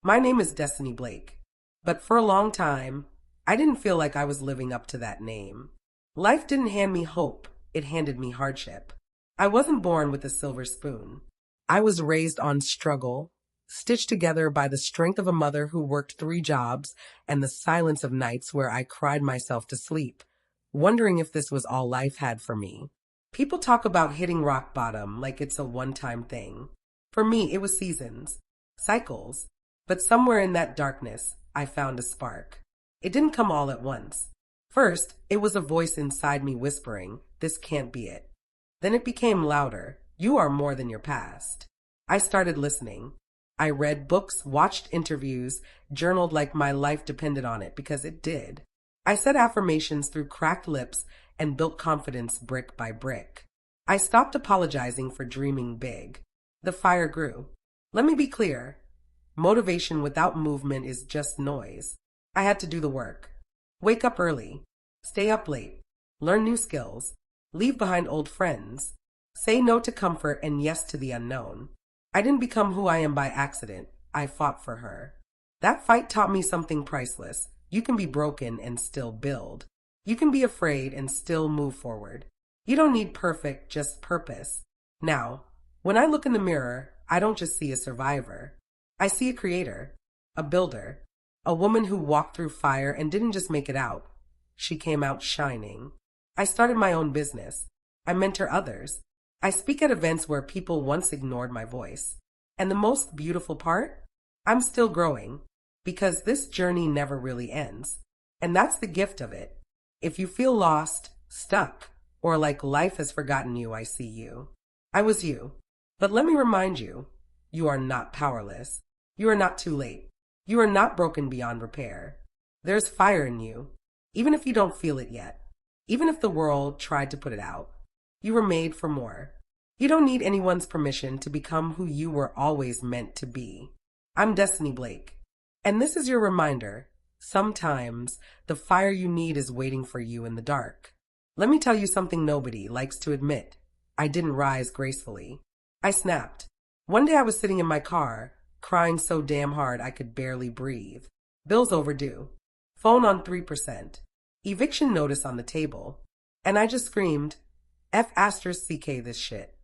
My name is Destiny Blake, but for a long time, I didn't feel like I was living up to that name. Life didn't hand me hope, it handed me hardship. I wasn't born with a silver spoon. I was raised on struggle, stitched together by the strength of a mother who worked three jobs and the silence of nights where I cried myself to sleep, wondering if this was all life had for me. People talk about hitting rock bottom like it's a one-time thing. For me, it was seasons, cycles, but somewhere in that darkness, I found a spark. It didn't come all at once. First, it was a voice inside me whispering, "This can't be it." Then it became louder, "You are more than your past." I started listening. I read books, watched interviews, journaled like my life depended on it because it did. I said affirmations through cracked lips and built confidence brick by brick. I stopped apologizing for dreaming big. The fire grew. Let me be clear. Motivation without movement is just noise. I had to do the work. Wake up early. Stay up late. Learn new skills. Leave behind old friends. Say no to comfort and yes to the unknown. I didn't become who I am by accident. I fought for her. That fight taught me something priceless. You can be broken and still build. You can be afraid and still move forward. You don't need perfect, just purpose. Now, when I look in the mirror, I don't just see a survivor. I see a creator, a builder, a woman who walked through fire and didn't just make it out. She came out shining. I started my own business. I mentor others. I speak at events where people once ignored my voice. And the most beautiful part? I'm still growing, because this journey never really ends. And that's the gift of it. If you feel lost, stuck, or like life has forgotten you, I see you. I was you. But let me remind you, you are not powerless. You are not too late. You are not broken beyond repair. There's fire in you, even if you don't feel it yet. Even if the world tried to put it out. You were made for more. You don't need anyone's permission to become who you were always meant to be. I'm Destiny Blake. And this is your reminder. Sometimes the fire you need is waiting for you in the dark. Let me tell you something nobody likes to admit. I didn't rise gracefully. I snapped. One day I was sitting in my car, crying so damn hard I could barely breathe. Bills overdue. Phone on 3%. Eviction notice on the table. And I just screamed, F***CK this shit.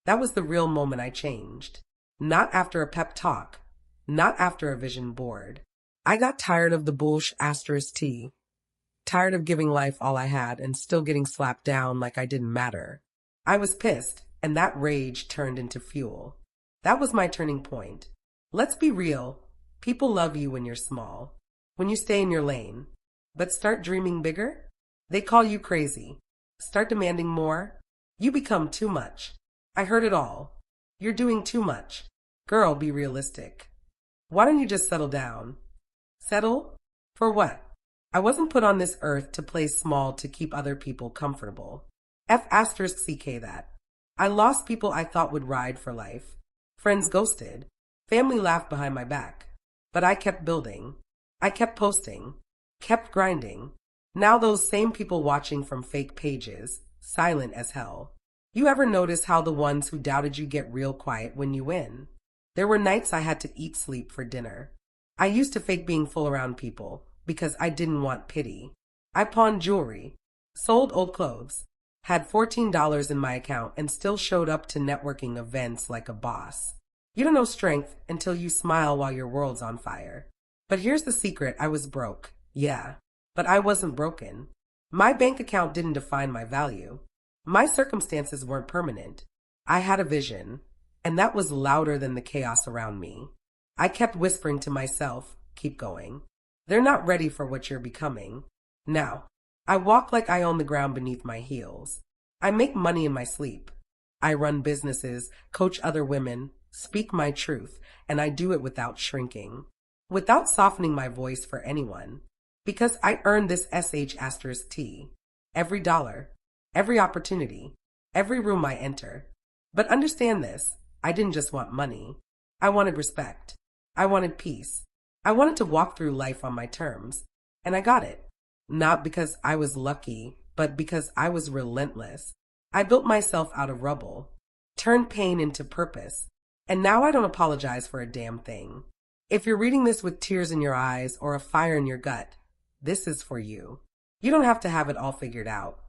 That was the real moment I changed. Not after a pep talk. Not after a vision board. I got tired of the bullsh**T. Tired of giving life all I had and still getting slapped down like I didn't matter. I was pissed, and that rage turned into fuel. That was my turning point. Let's be real. People love you when you're small. When you stay in your lane. But start dreaming bigger? They call you crazy. Start demanding more? You become too much. I heard it all. You're doing too much. Girl, be realistic. Why don't you just settle down? Settle? For what? I wasn't put on this earth to play small to keep other people comfortable. F***CK that. I lost people I thought would ride for life. Friends ghosted. Family laughed behind my back. But I kept building. I kept posting. Kept grinding. Now those same people watching from fake pages, silent as hell. You ever notice how the ones who doubted you get real quiet when you win? There were nights I had to eat sleep for dinner. I used to fake being full around people because I didn't want pity. I pawned jewelry, sold old clothes, had $14 in my account and still showed up to networking events like a boss. You don't know strength until you smile while your world's on fire. But here's the secret, I was broke. Yeah, but I wasn't broken. My bank account didn't define my value. My circumstances weren't permanent. I had a vision, and that was louder than the chaos around me. I kept whispering to myself, keep going. They're not ready for what you're becoming. Now, I walk like I own the ground beneath my heels. I make money in my sleep. I run businesses, coach other women, speak my truth, and I do it without shrinking, without softening my voice for anyone. Because I earned this *T. Every dollar, every opportunity, every room I enter. But understand this, I didn't just want money. I wanted respect. I wanted peace. I wanted to walk through life on my terms. And I got it. Not because I was lucky, but because I was relentless. I built myself out of rubble, turned pain into purpose. And now I don't apologize for a damn thing. If you're reading this with tears in your eyes or a fire in your gut, this is for you. You don't have to have it all figured out.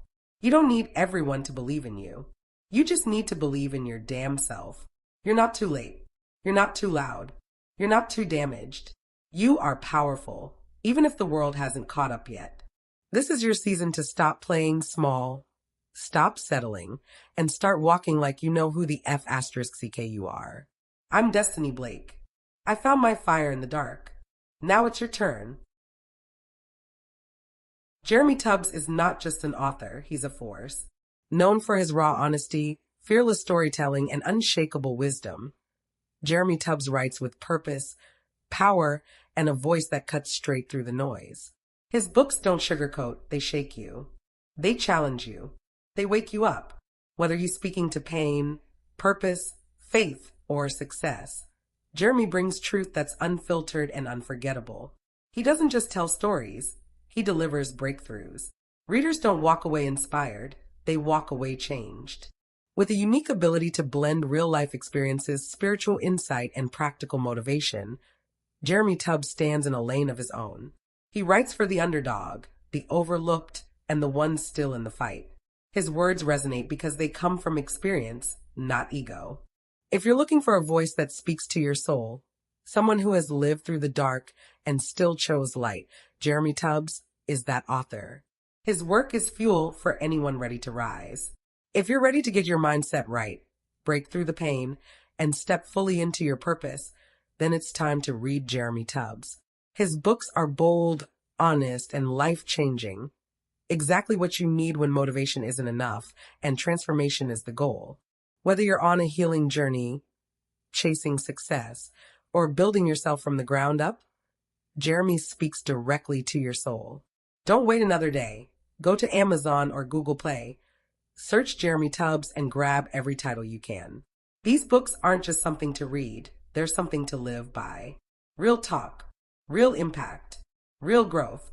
You don't need everyone to believe in you. You just need to believe in your damn self. You're not too late. You're not too loud. You're not too damaged. You are powerful, even if the world hasn't caught up yet. This is your season to stop playing small, stop settling, and start walking like you know who the F*** you are. I'm Destiny Blake. I found my fire in the dark. Now it's your turn. Jeremy Tubbs is not just an author, he's a force. Known for his raw honesty, fearless storytelling, and unshakable wisdom, Jeremy Tubbs writes with purpose, power, and a voice that cuts straight through the noise. His books don't sugarcoat, they shake you. They challenge you. They wake you up. Whether he's speaking to pain, purpose, faith, or success, Jeremy brings truth that's unfiltered and unforgettable. He doesn't just tell stories, he delivers breakthroughs. Readers don't walk away inspired, they walk away changed. With a unique ability to blend real-life experiences, spiritual insight, and practical motivation, Jeremy Tubbs stands in a lane of his own. He writes for the underdog, the overlooked, and the ones still in the fight. His words resonate because they come from experience, not ego. If you're looking for a voice that speaks to your soul, someone who has lived through the dark and still chose light, Jeremy Tubbs is that author. His work is fuel for anyone ready to rise. If you're ready to get your mindset right, break through the pain, and step fully into your purpose, then it's time to read Jeremy Tubbs. His books are bold, honest, and life-changing. Exactly what you need when motivation isn't enough and transformation is the goal. Whether you're on a healing journey, chasing success, or building yourself from the ground up, Jeremy speaks directly to your soul. Don't wait another day. Go to Amazon or Google Play. Search Jeremy Tubbs and grab every title you can. These books aren't just something to read, they're something to live by. Real talk, real impact, real growth.